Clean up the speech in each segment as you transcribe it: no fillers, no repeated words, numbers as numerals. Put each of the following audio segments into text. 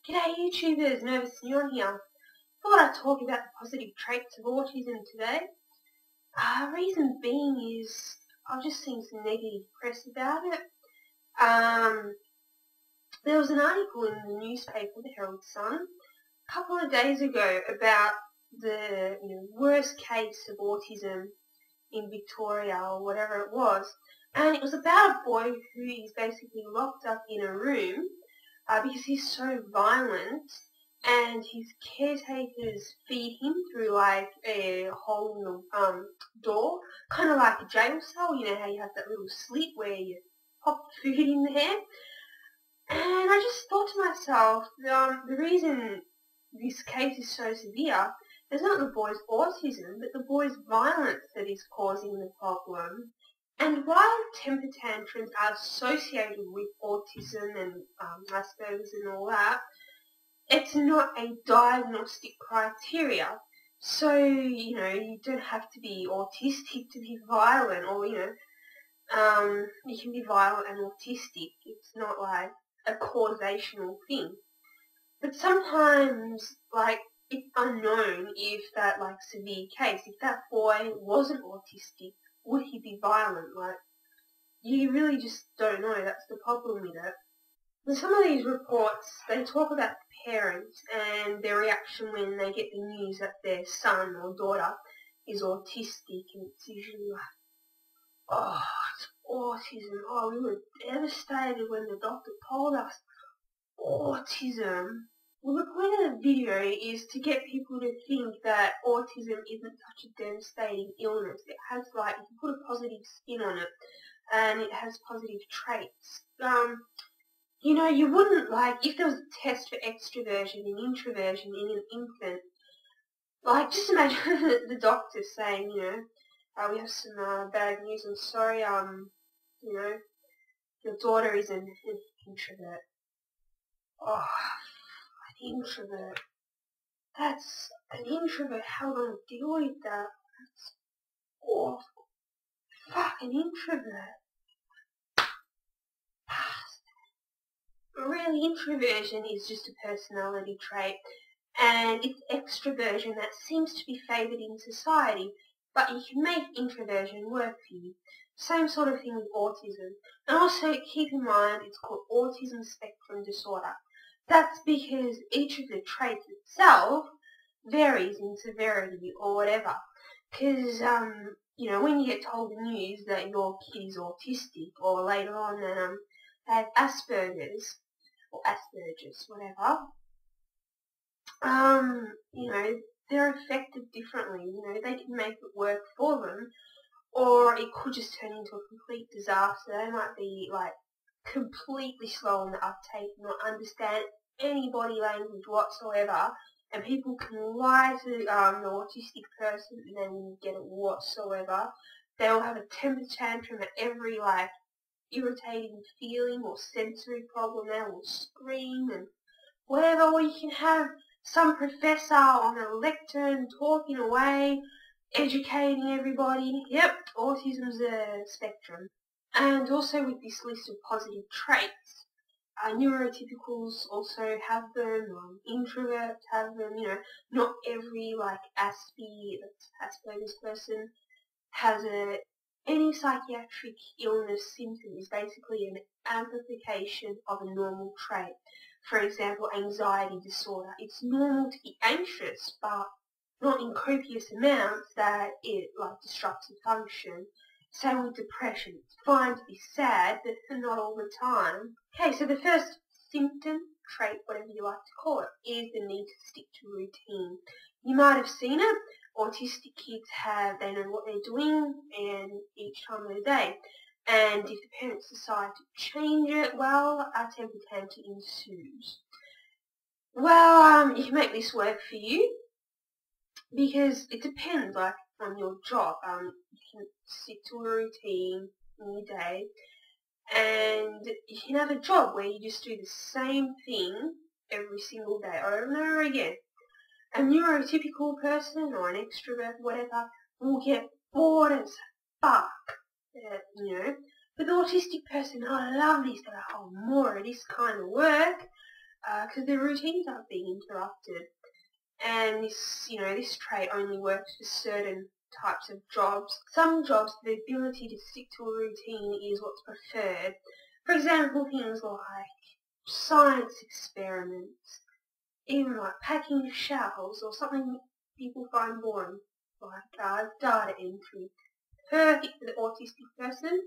G'day YouTubers, Nervous Neon here. Thought I'd talk about the positive traits of autism today. Reason being is I've just seen some negative press about it. There was an article in the newspaper, the Herald Sun, a couple of days ago about the worst case of autism in Victoria or whatever it was, and it was about a boy who is basically locked up in a room because he's so violent, and his caretakers feed him through like a hole in the door, kind of like a jail cell. You know how you have that little slit where you pop food in there? And I just thought to myself, the reason this case is so severe is not the boy's autism, but the boy's violence that is causing the problem. And while temper tantrums are associated with autism and Asperger's and all that, it's not a diagnostic criteria. So, you don't have to be autistic to be violent, or, you can be violent and autistic. It's not like a causational thing. But sometimes, it's unknown if that, severe case, if that boy wasn't autistic, would he be violent? You really just don't know. That's the problem with it. And some of these reports, they talk about the parents and their reaction when they get the news that their son or daughter is autistic, and it's usually like, oh, it's autism. Oh, we were devastated when the doctor told us autism. Well, the point of the video is to get people to think that autism isn't such a devastating illness. It has, you can put a positive spin on it, and it has positive traits. You wouldn't, if there was a test for extroversion and introversion in an infant, just imagine the doctor saying, we have some bad news. I'm sorry, your daughter is an introvert. Oh, an introvert. That's an introvert. How do I deal with that? That's awful. Fuck, an introvert. Really, introversion is just a personality trait, and it's extroversion that seems to be favoured in society, but you can make introversion work for you. Same sort of thing with autism. And also keep in mind it's called autism spectrum disorder. That's because each of the traits itself varies in severity or whatever. Because, when you get told the news that your kid is autistic, or later on that they have Asperger's, or Asperger's, whatever, they're affected differently. They can make it work for them, or it could just turn into a complete disaster. They might be, completely slow on the uptake, not understand any body language whatsoever, and people can lie to the autistic person and they won't get it whatsoever. They'll have a temper tantrum at every, irritating feeling or sensory problem. They will scream and whatever, or you can have some professor on a lectern talking away, educating everybody. Yep, autism's a spectrum. And also with this list of positive traits, neurotypicals also have them, introverts have them, not every, Asperger's person has any psychiatric illness symptom is basically an amplification of a normal trait. For example, anxiety disorder. It's normal to be anxious, but not in copious amounts that it, disrupts your function. Same with depression. It's fine to be sad, but not all the time. Okay, so the first symptom, trait, whatever you like to call it, is the need to stick to routine. You might have seen it. Autistic kids they know what they're doing and each time of the day. And if the parents decide to change it, well, a temper tantrum ensues. Well, you can make this work for you because it depends, on your job. You can stick to a routine in your day, and you can have a job where you just do the same thing every single day, over and over again. A neurotypical person or an extrovert, whatever, will get bored as fuck, But the autistic person, I love this, more of this kind of work. because their routines are being interrupted. And this trait only works for certain types of jobs. Some jobs, the ability to stick to a routine is what's preferred. For example, things like science experiments, even like packing shelves or something people find boring, like data entry. Perfect for the autistic person.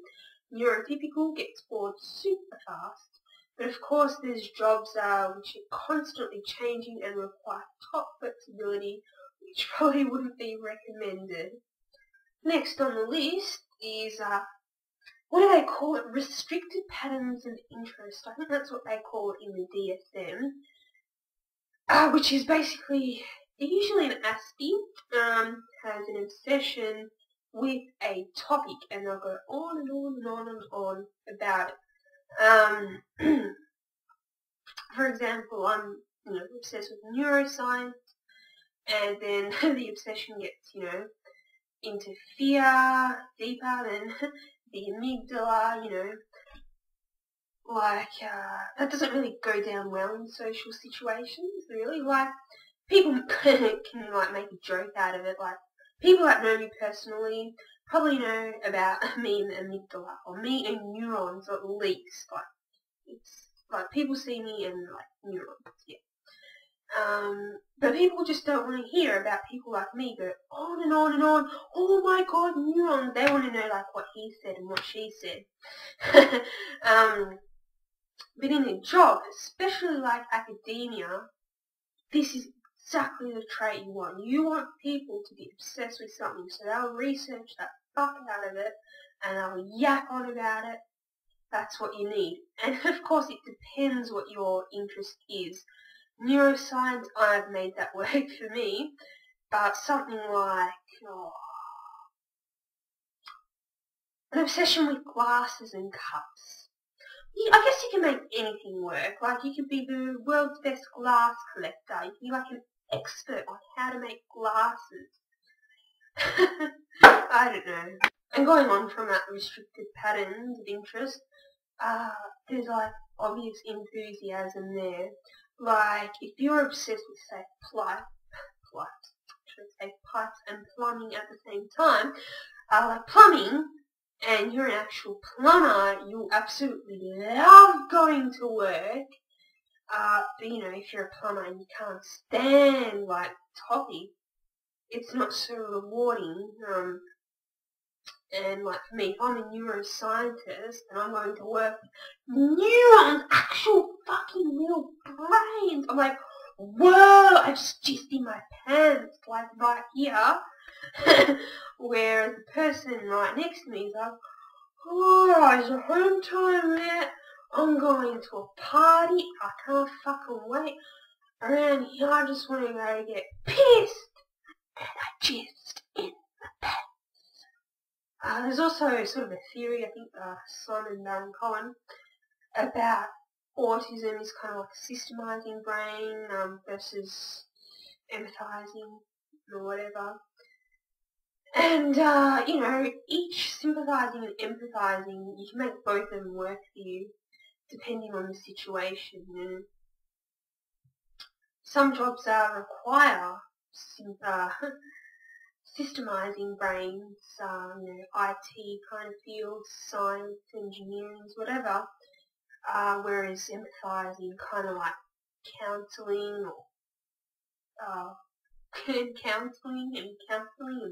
Neurotypical gets bored super fast. But of course there's jobs which are constantly changing and require top flexibility, which probably wouldn't be recommended. Next on the list is, what do they call it? Restricted patterns of interest. I think that's what they call it in the DSM, which is basically, usually an aspie, has an obsession with a topic, and they'll go on and on and on and on about it. For example, I'm obsessed with neuroscience, and then the obsession gets into fear deeper than the amygdala. That doesn't really go down well in social situations, really. Like, people can make a joke out of it. Like, people that know me personally probably know about me and the amygdala, or me and neurons at least. Like, it's like people see me and like neurons, yeah. But people just don't want to hear about people like me go on and on and on. Oh my god, neurons. They want to know like what he said and what she said. But in a job, especially like academia, this is exactly the trait you want. You want people to be obsessed with something, so they'll research that fuck out of it and they'll yak on about it. That's what you need. And of course it depends what your interest is. Neuroscience, I've made that work for me, but something like an obsession with glasses and cups. I guess you can make anything work. Like, you could be the world's best glass collector. You can be like an expert on how to make glasses. I don't know. And going on from that restricted patterns of interest, there's like obvious enthusiasm there. Like, if you're obsessed with, say, pipes and plumbing at the same time, like plumbing, and you're an actual plumber, you'll absolutely love going to work. But if you're a plumber and you can't stand like topic, it's not so rewarding. And like for me, if I'm a neuroscientist and I'm going to work with neurons, actual fucking little brains, I'm like, whoa, I just jizzed in my pants, like right here. Whereas the person right next to me is like, oh, it's home time yet? I'm going to a party, I can't fucking wait. Around here, I just want to go get pissed. And I jizzed in the pants. There's also sort of a theory, I think Simon Baron Cohen, about autism is kind of like a systemizing brain versus empathizing or whatever. And, each sympathizing and empathizing, you can make both of them work for you, depending on the situation. And some jobs require systemizing brains, IT kind of fields, science, engineering, whatever, whereas empathizing kind of like counselling or counselling and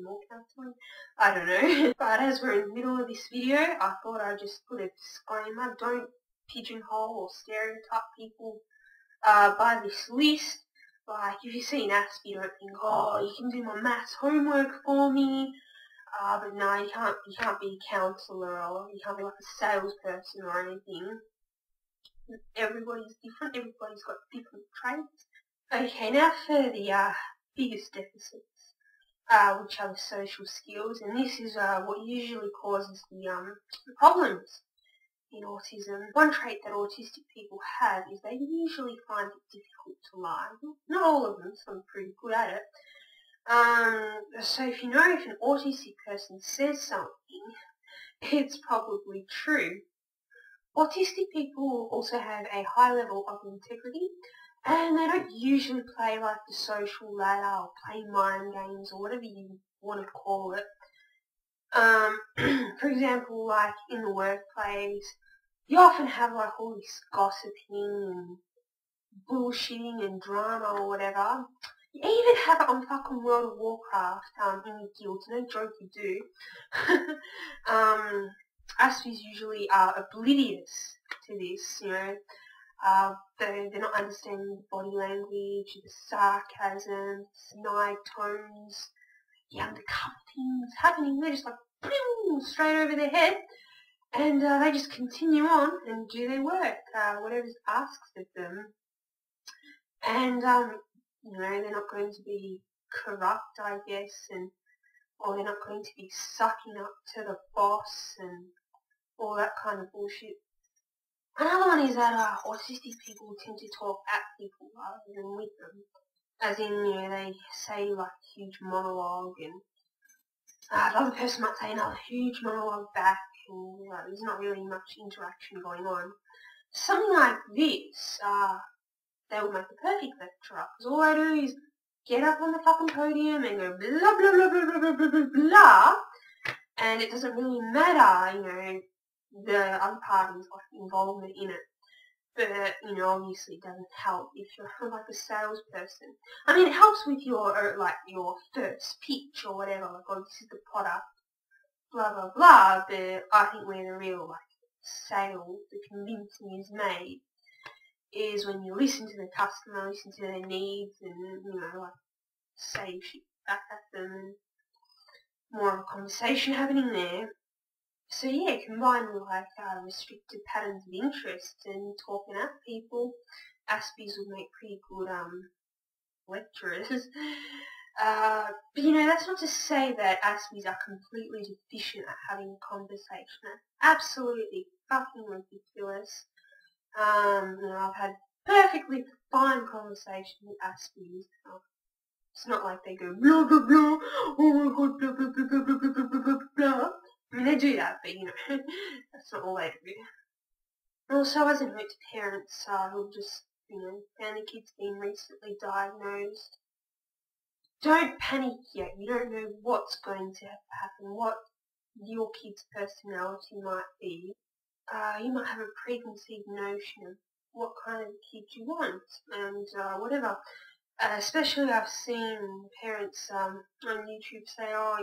more counselling, I don't know. But as we're in the middle of this video, I thought I'd just put a disclaimer: don't pigeonhole or stereotype people by this list. Like, if you see an aspie, don't think, oh, you can do my maths homework for me. But no, you can't be a counsellor, or you can't be like a salesperson or anything. Everybody's different, everybody's got different traits. Okay, now for the biggest deficits, which are the social skills, and this is what usually causes the problems in autism. One trait that autistic people have is they usually find it difficult to lie. Not all of them, some are pretty good at it. So if an autistic person says something, it's probably true. Autistic people also have a high level of integrity, and they don't usually play like the social ladder or play mind games or whatever you want to call it. For example, like in the workplace, you often have like all this gossiping and bullshitting and drama or whatever. You even have it on fucking World of Warcraft, in your guilds. No joke, you do. Aspies usually are oblivious to this, they're not understanding the body language, the sarcasm, snide tones, the undercover things happening. They're just like, boom, straight over their head, and they just continue on and do their work, whatever's asked of them. And, they're not going to be corrupt, I guess, or they're not going to be sucking up to the boss and all that kind of bullshit. Another one is that autistic people tend to talk at people rather than with them. As in, they say like a huge monologue, and the other person might say another huge monologue back, and there's not really much interaction going on. Something like this, they would make a perfect lecturer, because all I do is get up on the fucking podium and go blah blah blah blah blah blah blah blah, and it doesn't really matter, the other party's like involvement in it. But obviously it doesn't help if you're like a salesperson. I mean, it helps with your first pitch or whatever, like, oh, this is the product, blah blah blah. But I think where the real sale, the convincing is made, is when you listen to the customer, listen to their needs, and say shit back at them, and more of a conversation happening there. So yeah, combined with restricted patterns of interest and talking at people, Aspies would make pretty good lecturers. But that's not to say that Aspies are completely deficient at having a conversation. That's absolutely fucking ridiculous. I've had perfectly fine conversations with Aspies. It's not like they go blah blah blah, oh my god, blah blah blah blah blah blah blah blah blah. I mean, they do that, but that's not all they do. Also, as a note to parents who just, found their kids being recently diagnosed, don't panic yet. You don't know what's going to happen, what your kid's personality might be. You might have a preconceived notion of what kind of kid you want, and whatever. Especially I've seen parents on YouTube say, oh,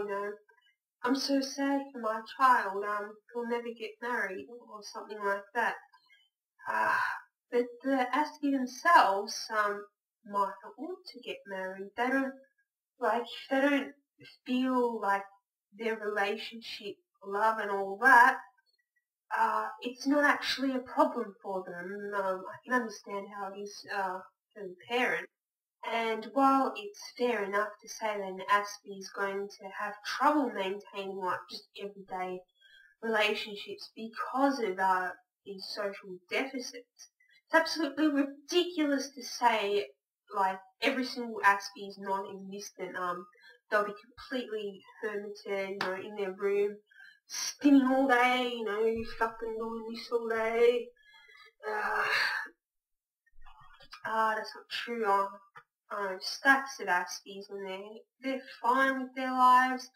I'm so sad for my child, he'll never get married, or something like that. But the Aspie themselves might not want to get married. They don't feel like their relationship, love and all that, it's not actually a problem for them. I can understand how it is for the parent. And while it's fair enough to say that an Aspie is going to have trouble maintaining just everyday relationships because of these social deficits, it's absolutely ridiculous to say every single Aspie is non-existent. They'll be completely hermited, in their room, spinning all day, fucking doing this all day. That's not true. Stacks of Aspies, and they're fine with their lives.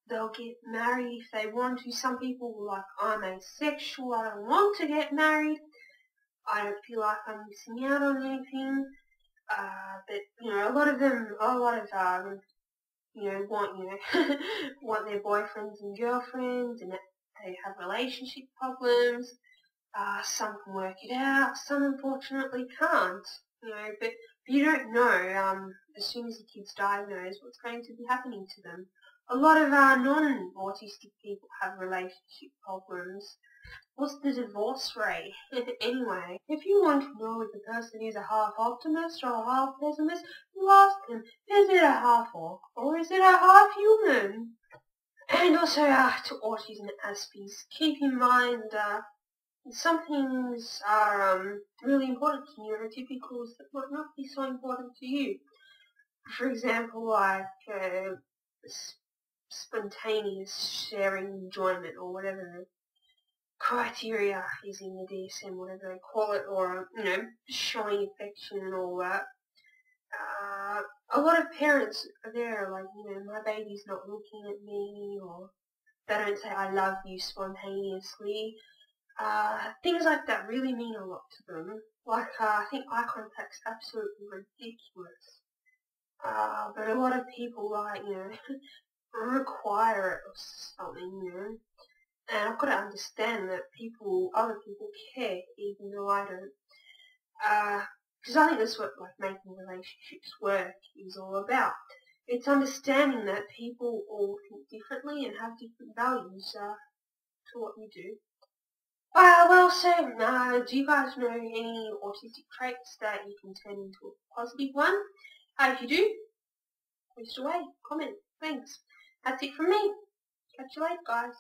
They'll get married if they want to. Some people are like, I'm asexual, I don't want to get married, I don't feel like I'm missing out on anything. But a lot of them want their boyfriends and girlfriends, and they have relationship problems. Some can work it out, some unfortunately can't. But you don't know, as soon as the kid's diagnosed, what's going to be happening to them. A lot of non-autistic people have relationship problems. What's the divorce rate? Anyway, if you want to know if the person is a half optimist or a half pessimist, you ask them, is it a half orc or is it a half human? And also, to autism Aspies, keep in mind, some things are really important to neurotypicals that might not be so important to you. For example, spontaneous sharing enjoyment or whatever criteria is in the DSM, whatever they call it, or, showing affection and all that. A lot of parents are there, like, my baby's not looking at me, or they don't say I love you spontaneously. Things like that really mean a lot to them. Like, I think eye contact's absolutely ridiculous. But a lot of people, like, require it or something, And I've got to understand that other people care, even though I don't. Because I think that's what, like, making relationships work is all about. It's understanding that people all think differently and have different values to what you do. Do you guys know any autistic traits that you can turn into a positive one? If you do, post away, comment. Thanks. That's it from me. Catch you later, guys.